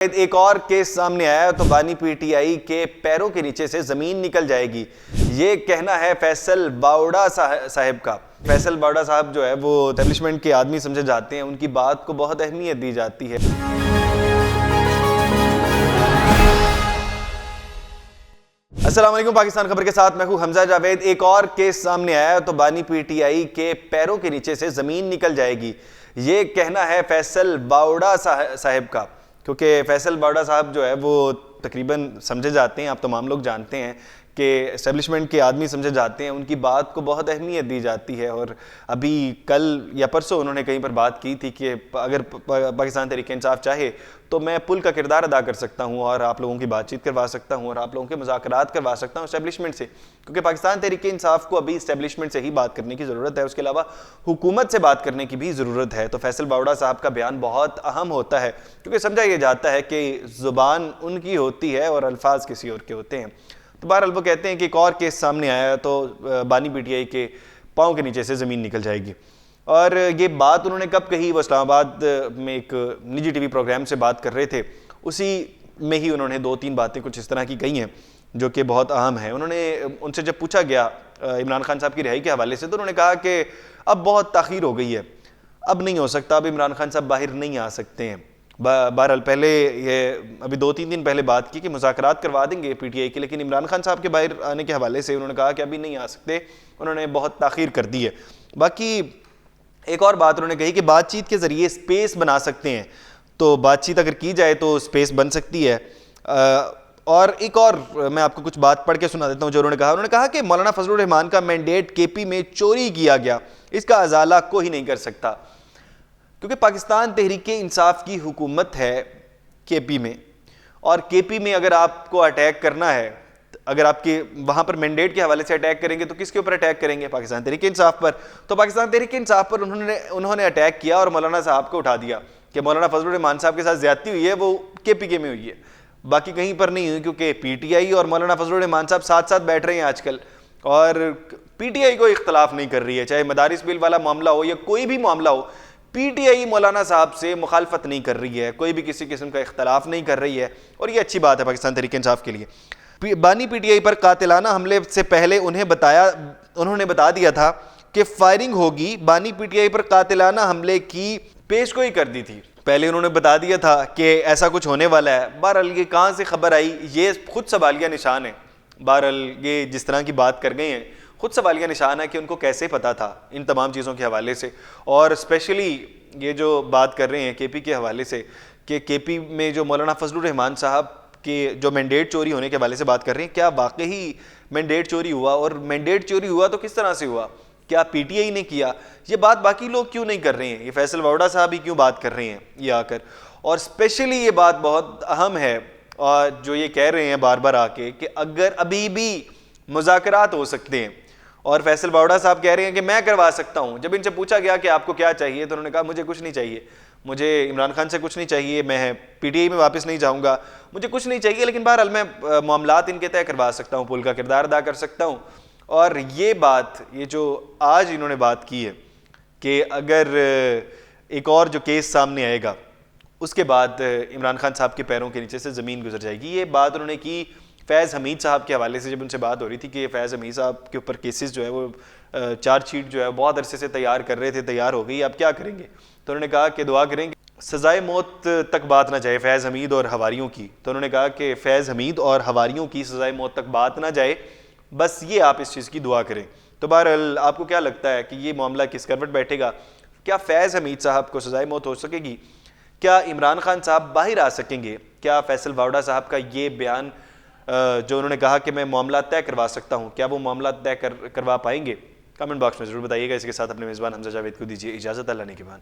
एक और केस सामने आया तो बानी पीटीआई के पैरों के नीचे से जमीन निकल जाएगी, ये कहना है फैसल बावड़ा साहब का। फैसल बावड़ा साहब जो है वो एस्टेब्लिशमेंट के आदमी समझे जाते हैं, उनकी बात को बहुत अहमियत दी जाती है। अस्सलाम वालेकुम, पाकिस्तान खबर के साथ मैं हूं हमजा जावेद। एक और केस सामने आया तो बानी पीटीआई के पैरों के नीचे से जमीन निकल जाएगी, ये कहना है फैसल बावड़ा साहब का। क्योंकि फैसल बावड़ा साहब जो है वो तकरीबन समझे जाते हैं, आप तमाम लोग जानते हैं कि एस्टेब्लिशमेंट के आदमी समझे जाते हैं, उनकी बात को बहुत अहमियत दी जाती है। और अभी कल या परसों उन्होंने कहीं पर बात की थी कि अगर पाकिस्तान तहरीक इंसाफ चाहे तो मैं पुल का किरदार अदा कर सकता हूँ और आप लोगों की बातचीत करवा सकता हूँ और आप लोगों के मुज़ाकरात करवा सकता हूँ एस्टेब्लिशमेंट से। क्योंकि पाकिस्तान तहरीक इंसाफ को अभी एस्टेब्लिशमेंट से ही बात करने की ज़रूरत है, उसके अलावा हुकूमत से बात करने की भी ज़रूरत है। तो फैसल बावड़ा साहब का बयान बहुत अहम होता है, क्योंकि समझा यह जाता है कि ज़ुबान उनकी होती है और अल्फाज किसी और के होते हैं। तो बहरहाल वो कहते हैं कि एक और केस सामने आया तो बानी पीटीआई के पाँव के नीचे से ज़मीन निकल जाएगी। और ये बात उन्होंने कब कही, वो इस्लामाबाद में एक निजी टीवी प्रोग्राम से बात कर रहे थे, उसी में ही उन्होंने दो तीन बातें कुछ इस तरह की कही हैं जो कि बहुत अहम है। उन्होंने उनसे जब पूछा गया इमरान खान साहब की रिहाई के हवाले से, तो उन्होंने कहा कि अब बहुत ताख़ीर हो गई है, अब नहीं हो सकता, अब इमरान खान साहब बाहर नहीं आ सकते हैं। बहरहाल पहले ये अभी 2-3 दिन पहले बात की कि मुज़ाकरात करवा देंगे पीटीआई के, लेकिन इमरान खान साहब के बाहर आने के हवाले से उन्होंने कहा कि अभी नहीं आ सकते, उन्होंने बहुत ताख़ीर कर दी है। बाकी एक और बात उन्होंने कही कि बातचीत के ज़रिए स्पेस बना सकते हैं, तो बातचीत अगर की जाए तो स्पेस बन सकती है। और एक और मैं आपको कुछ बात पढ़ के सुना देता हूँ जो उन्होंने कहा कि मौलाना फजलुर रहमान का मैंडेट केपी में चोरी किया गया, इसका अजाला कोई नहीं कर सकता। क्योंकि पाकिस्तान तहरीक इंसाफ की हुकूमत है केपी में, और केपी में अगर आपको अटैक करना है, अगर आपके वहाँ पर मैंडेट के हवाले से अटैक करेंगे तो किसके ऊपर अटैक करेंगे? पाकिस्तान तहरीक इंसाफ पर। तो पाकिस्तान तहरीक इंसाफ पर उन्होंने अटैक किया और मौलाना साहब को उठा दिया कि मौलाना फजलुर रहमान साहब के साथ ज्यादती हुई है, वो केपीके में हुई है, बाकी कहीं पर नहीं हुई। क्योंकि पीटीआई और मौलाना फजलुर रहमान साहब साथ साथ बैठ रहे हैं आजकल, और पीटीआई को इख्तलाफ नहीं कर रही है, चाहे मदारिस बिल वाला मामला हो या कोई भी मामला हो, पीटीआई मौलाना साहब से मुखालफत नहीं कर रही है, कोई भी किसी किस्म का इख्तलाफ नहीं कर रही है, और ये अच्छी बात है पाकिस्तान तहरीक इंसाफ के लिए। बानी पीटीआई पर कातिलाना हमले से पहले उन्होंने बता दिया था कि फायरिंग होगी। बानी पीटीआई पर कातिलाना हमले की पेशगोई कर दी थी, पहले उन्होंने बता दिया था कि ऐसा कुछ होने वाला है। बहरहाल ये कहाँ से खबर आई, ये खुद सवालिया निशान है। बहरहाल ये जिस तरह की बात कर गए हैं, खुद सवालिया निशान है कि उनको कैसे पता था इन तमाम चीज़ों के हवाले से। और स्पेशली ये जो बात कर रहे हैं केपी के हवाले से कि केपी में जो मौलाना फजलुर रहमान साहब कि जो मैंडेट चोरी होने के हवाले से बात कर रहे हैं, क्या वाकई मैंडेट चोरी हुआ? और मैंडेट चोरी हुआ तो किस तरह से हुआ? क्या पीटीआई ने किया? ये बात बाकी लोग क्यों नहीं कर रहे हैं? ये फैसल बावड़ा साहब ही क्यों बात कर रहे हैं ये आकर? और स्पेशली ये बात बहुत अहम है, और जो ये कह रहे हैं बार बार आके कि अगर अभी भी मुज़ाकरात हो सकते हैं, और फैसल बावड़ा साहब कह रहे हैं कि मैं करवा सकता हूँ। जब इनसे पूछा गया कि आपको क्या चाहिए, तो उन्होंने कहा मुझे कुछ नहीं चाहिए, मुझे इमरान खान से कुछ नहीं चाहिए, मैं पीटीआई में वापस नहीं जाऊंगा, मुझे कुछ नहीं चाहिए, लेकिन बहरहाल मैं मामलात इनके तय करवा सकता हूँ, पुल का किरदार अदा कर सकता हूँ। और ये बात, ये जो आज इन्होंने बात की है कि अगर एक और जो केस सामने आएगा उसके बाद इमरान खान साहब के पैरों के नीचे से ज़मीन गुजर जाएगी, ये बात उन्होंने की फैज़ हमीद साहब के हवाले से। जब उनसे बात हो रही थी कि फैज़ हमीद साहब के ऊपर केसेस जो है वो चार्जशीट जो है बहुत अरसे से तैयार कर रहे थे, तैयार हो गई, आप क्या करेंगे? तो उन्होंने कहा कि दुआ करेंगे सजाए मौत तक बात ना जाए फैज़ हमीद और हवारियों की। तो उन्होंने कहा कि फैज़ हमीद और हवारियों की सजाए मौत तक बात ना जाए, बस ये आप इस चीज़ की दुआ करें। तो बहरहाल आपको क्या लगता है कि ये मामला किस करवट बैठेगा? क्या फैज़ हमीद साहब को सजाए मौत हो सकेगी? क्या इमरान खान साहब बाहर आ सकेंगे? क्या फैसल बावड़ा साहब का ये बयान जो उन्होंने कहा कि मैं मामला तय करवा सकता हूँ, क्या वो मामला तय करवा पाएंगे? कमेंट बॉक्स में ज़रूर बताइएगा। इसके साथ अपने मेज़बान हमजा जावेद को दीजिए इजाज़त। अल्लाह ने के बाद।